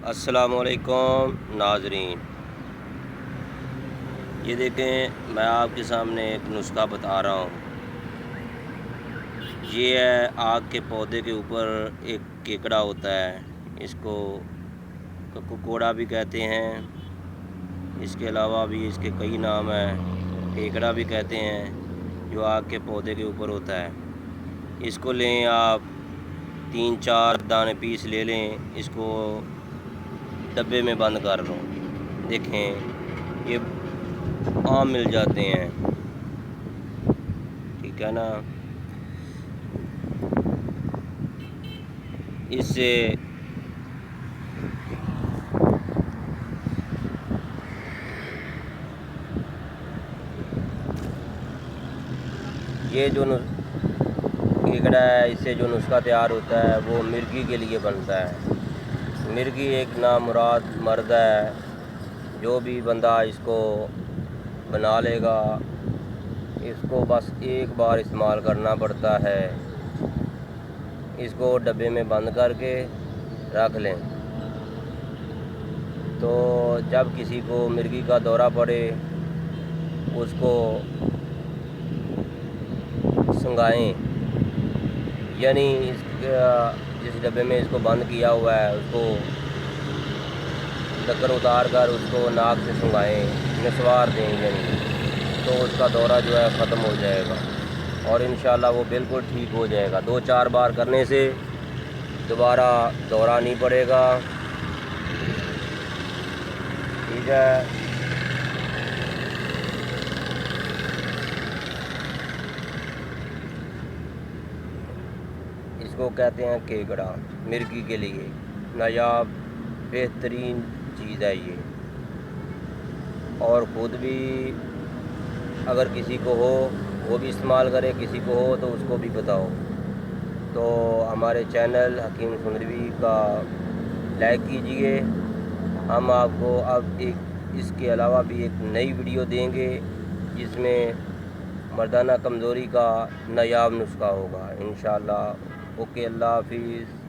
السلام علیکم ناظرین، یہ دیکھیں میں آپ کے سامنے ایک نسخہ بتا رہا ہوں۔ یہ ہے آگ کے پودے کے اوپر ایک کیکڑا ہوتا ہے، اس کو ککو کوڑا بھی کہتے ہیں، اس کے علاوہ بھی اس کے کئی نام ہیں، کیکڑا بھی کہتے ہیں، جو آگ کے پودے کے اوپر ہوتا ہے۔ اس کو لیں آپ 3-4 دانے پیس لے لیں، اس کو ڈبے میں بند کر لو۔ دیکھیں یہ عام مل جاتے ہیں، ٹھیک ہے نا۔ اس سے یہ جو کیکڑا ہے، اس سے جو نسخہ تیار ہوتا ہے وہ مرغی کے لیے بنتا ہے۔ مرغی ایک نامراد مرد ہے، جو بھی بندہ اس کو بنا لے گا، اس کو بس ایک بار استعمال کرنا پڑتا ہے۔ اس کو ڈبے میں بند کر کے رکھ لیں، تو جب کسی کو مرغی کا دورہ پڑے اس کو سنگائیں، یعنی جس ڈبے میں اس کو بند کیا ہوا ہے اس کو ڈھکن اتار کر اس کو ناک سے سنگائیں، نسوار دیں، یعنی تو اس کا دورہ جو ہے ختم ہو جائے گا، اور انشاءاللہ وہ بالکل ٹھیک ہو جائے گا۔ 2-4 بار کرنے سے دوبارہ دورہ نہیں پڑے گا، ٹھیک ہے۔ اس کو کہتے ہیں کیکڑا، مرغی کے لیے نایاب بہترین چیز ہے یہ، اور خود بھی اگر کسی کو ہو وہ بھی استعمال کرے، کسی کو ہو تو اس کو بھی بتاؤ۔ تو ہمارے چینل حکیم سندروی کا لائک کیجئے۔ ہم آپ کو اب اس کے علاوہ بھی ایک نئی ویڈیو دیں گے جس میں مردانہ کمزوری کا نایاب نسخہ ہوگا انشاءاللہ۔ اوکے، اللہ حافظ۔